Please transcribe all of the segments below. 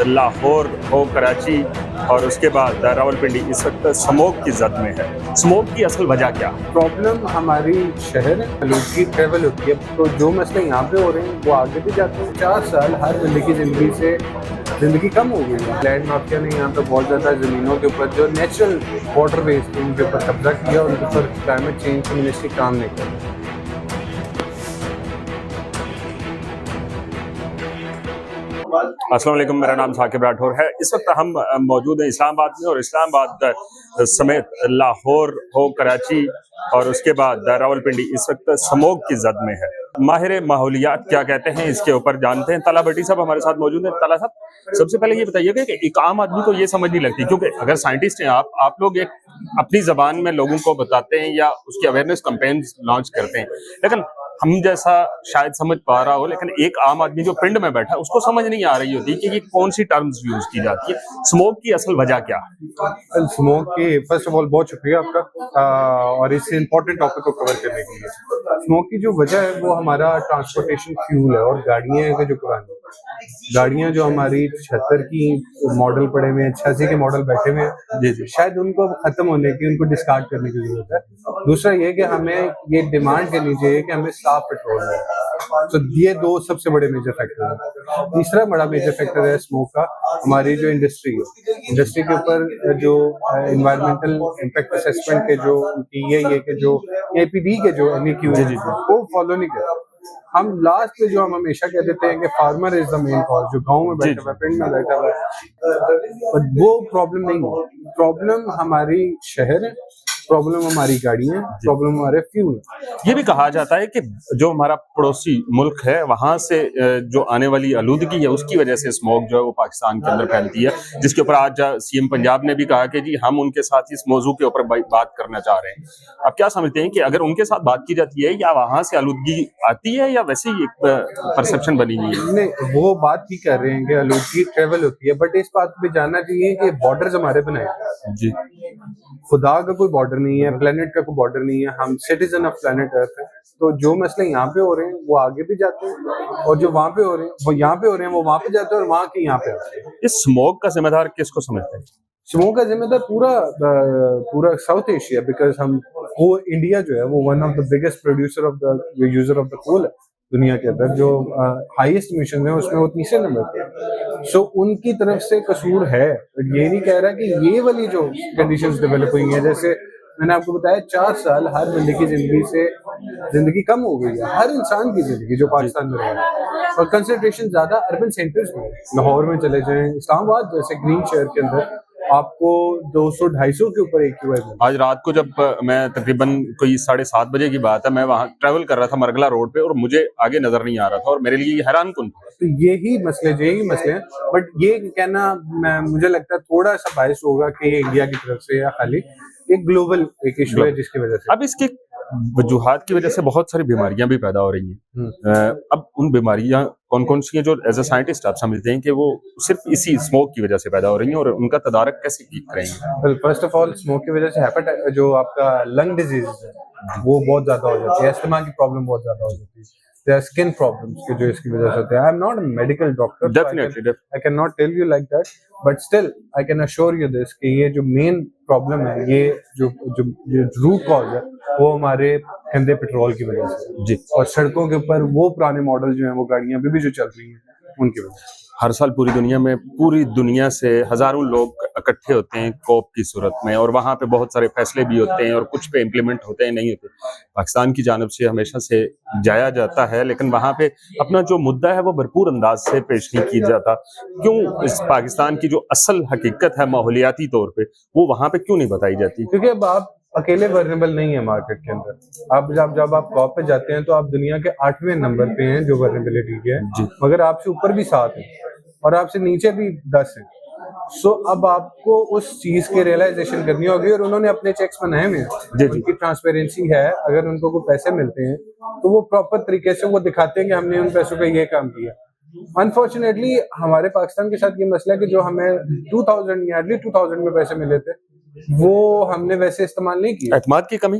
لاہور ہو کراچی اور اس کے بعد راولپنڈی اس وقت سموگ کی زد میں ہے. سموگ کی اصل وجہ کیا؟ پرابلم ہماری شہر ہے، آلودگی ٹریول ہوتی ہے، تو جو مسئلے یہاں پہ ہو رہے ہیں وہ آگے بھی جاتے ہیں. 4 سال ہر بندے کی زندگی سے زندگی کم ہو گئی ہے. لینڈ مافیا نے یہاں پہ بہت زیادہ زمینوں کے اوپر جو نیچرل واٹر ویز تھے ان کے اوپر قبضہ کیا، ان کے اوپر کلائمیٹ چینج کی منسٹری کام نہیں کر رہی. السلام علیکم، میرا نام ثاقب راٹھور ہے. اس وقت ہم موجود ہیں اسلام آباد میں، اور اسلام آباد سمیت لاہور ہو کراچی اور اس کے بعد راولپنڈی اس وقت سموگ کی زد میں ہے. ماہر ماحولیات کیا کہتے ہیں اس کے اوپر جانتے ہیں. طلحہ بھٹی صاحب ہمارے ساتھ موجود ہیں. طلحہ صاحب، سب سے پہلے یہ بتائیے گا کہ ایک عام آدمی کو یہ سمجھ نہیں لگتی، کیونکہ اگر سائنٹسٹ ہیں آپ لوگ ایک اپنی زبان میں لوگوں کو بتاتے ہیں یا اس کی اویئرنیس کمپینز لانچ کرتے ہیں، لیکن ہم جیسا شاید سمجھ پا رہا ہو، لیکن ایک عام آدمی جو پنڈ میں بیٹھا ہے اس کو سمجھ نہیں آ رہی ہوتی کہ یہ کون سی ٹرمز یوز کی جاتی ہے. سموگ کی اصل وجہ کیا؟ سموگ کی فرسٹ آف آل بہت شکریہ آپ کا اور اس امپورٹنٹ ٹاپک کو کور کرنے کے لیے. سموگ کی جو وجہ ہے وہ ہمارا ٹرانسپورٹیشن فیول ہے، اور گاڑیاں ہیں جو پرانی گاڑیاں جو ہماری 76 کی ماڈل پڑے ہوئے ہیں، 86 کے ماڈل بیٹھے ہوئے ہیں، شاید ان کو ختم ہونے کی، ان کو ڈسکارڈ کرنے کی ضرورت ہے. دوسرا یہ کہ ہمیں یہ ڈیمانڈ کرنی چاہیے کہ ہمیں صاف پیٹرول ہے. تو یہ 2 سب سے بڑے میجر فیکٹر ہیں. تیسرا بڑا میجر فیکٹر ہے اسموک کا ہماری جو انڈسٹری ہے. انڈسٹری کے اوپر جو انوائرمنٹل امپیکٹ اسیسمنٹ کے جو یہ کہ جو اے پی ڈی کے جو MEQ وہ فالو نہیں کرتے. ہم لاسٹ پہ جو ہم ہمیشہ کہہ دیتے ہیں کہ فارمر از دا مین کاز، جو گاؤں میں بیٹھا ہوا ہے، پنڈ میں بیٹھا ہوا ہے، وہ پرابلم نہیں ہے. پرابلم ہماری شہر ہے، پرابلم ہماری گاڑیاں ہیں، پرابلم ہمارے فیول. یہ بھی کہا جاتا ہے کہ جو ہمارا پڑوسی ملک ہے وہاں سے جو آنے والی آلودگی ہے اس کی وجہ سے اسموگ جو ہے وہ پاکستان کے اندر پھیلتی ہے، جس کے اوپر آج CM پنجاب نے بھی کہا کہ جی ہم ان کے ساتھ اس موضوع کے اوپر بات کرنا چاہ رہے ہیں. آپ کیا سمجھتے ہیں کہ اگر ان کے ساتھ بات کی جاتی ہے یا وہاں سے آلودگی آتی ہے یا ویسے ہی ایک پرسپشن بنی ہوئی ہے؟ نہیں، وہ بات ہی کر رہے ہیں کہ آلودگی ٹریول ہوتی ہے، بٹ اس بات پہ جاننا چاہیے کہ بارڈرز ہمارے بنائے جی، خدا کا کوئی بارڈر نہیں ہے، پلانٹ کا کوئی بارڈر نہیں ہے. ہم سٹیزن آف پلانٹ ارتھ ہیں. تو جو مسئلے یہاں پہ ہو رہے ہیں وہ آگے بھی جاتے ہیں، اور جو وہاں پہ ہو رہے ہیں وہ یہاں پہ ہو رہے ہیں، وہ وہاں پہ جاتے ہیں، اور وہاں کے یہاں پہ آتے ہیں. اس اسموگ کا ذمہ دار کس کو سمجھتے ہیں؟ سموگ کا ذمہ دار پورا ساؤتھ ایشیا، بیکاز وہ انڈیا جو ہے وہ one of the biggest producer of the user of the coal ہے دنیا کے اندر. جو ہائیسٹ ایمیشن ہے اس میں وہ 3رے نمبر پہ. سو ان کی طرف سے قصور ہے. یہ نہیں کہہ رہا کہ یہ والی جو کنڈیشنز ڈیولپ ہوئی ہیں، جیسے میں نے آپ کو بتایا 4 سال ہر بندے کی زندگی سے زندگی کم ہو گئی ہے، ہر انسان کی زندگی جو پاکستان میں رہ رہا ہے. اور کنسنٹریشن زیادہ اربن سینٹرز میں، لاہور میں چلے جائیں، اسلام آباد جیسے گرین شہر کے اندر آپ کو 200-250 کے اوپر AQI. آج رات کو جب میں تقریباً کوئی 7:30 بجے کی بات ہے، میں وہاں ٹریول کر رہا تھا مرگلا روڈ پہ، اور مجھے آگے نظر نہیں آ رہا تھا، اور میرے لیے یہ حیران کن تھا. تو یہی مسئلے ہیں. بٹ یہ کہنا مجھے لگتا ہے تھوڑا سا باعث ہوگا کہ یہ انڈیا کی طرف سے یا خالی ایک گلوبل ایک ایشو ہے جس کی وجہ سے. اب اس کی وجوہات کی وجہ سے بہت ساری بیماریاں بھی پیدا ہو رہی ہیں. اب ان بیماریاں کون کون سی ہیں جو ایز اے سائنٹسٹ آپ سمجھتے ہیں کہ وہ صرف اسی اسموک کی وجہ سے پیدا ہو رہی ہیں، اور ان کا تدارک کیسے کریں گے؟ فرسٹ آف آل اسموک کی وجہ سے جو آپ کا لنگ ڈیزیز ہے وہ بہت زیادہ ہو جاتی ہے. استھما کی پرابلم بہت زیادہ ہو جاتی ہے. there are skin problems جو اس کی وجہ سے ہوتے ہیں. I am not a medical doctor, Definitely. I cannot tell you like that, but still I can assure you this کہ یہ جو مین پرابلم ہے، یہ جو روٹ کاز ہے وہ ہمارے گندے پیٹرول کی وجہ سے جی، اور سڑکوں کے اوپر وہ پرانے ماڈل جو ہیں، وہ گاڑیاں ابھی بھی جو چل رہی ہیں ان کی وجہ سے. ہر سال پوری دنیا سے ہزاروں لوگ اکٹھے ہوتے ہیں کوپ کی صورت میں، اور وہاں پہ بہت سارے فیصلے بھی ہوتے ہیں، اور کچھ پہ امپلیمنٹ ہوتے ہیں، نہیں ہوتے. پاکستان کی جانب سے ہمیشہ سے جایا جاتا ہے، لیکن وہاں پہ اپنا جو مدعا ہے وہ بھرپور انداز سے پیش نہیں کیا جاتا. کیوں اس پاکستان کی جو اصل حقیقت ہے ماحولیاتی طور پہ وہ وہاں پہ کیوں نہیں بتائی جاتی؟ کیونکہ اب آپ اکیلے ورنیبل نہیں ہیں مارکیٹ کے اندر. اب جب آپ ٹاپ پہ جاتے ہیں تو آپ دنیا کے 8ویں نمبر پہ ہیں جو ورنیبلٹی کے ہیں، مگر آپ سے اوپر بھی 7 ہیں اور آپ سے نیچے بھی 10 ہیں. سو اب آپ کو اس چیز کی ریئلائزیشن کرنی ہوگی، اور انہوں نے اپنے چیکس بنائے ہوئے ہیں، ان کی ٹرانسپیرنسی ہے. اگر ان کو پیسے ملتے ہیں تو وہ پراپر طریقے سے وہ دکھاتے ہیں کہ ہم نے ان پیسوں کا یہ کام کیا. انفارچونیٹلی ہمارے پاکستان کے ساتھ یہ مسئلہ ہے کہ جو ہمیں 2000 میں پیسے ملے تھے وہ ہم نے ویسے استعمال نہیں کیا. اعتماد کی کمی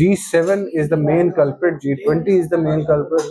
G7 is the main culprit, G20 is the main culprit,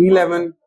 E11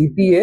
EPA,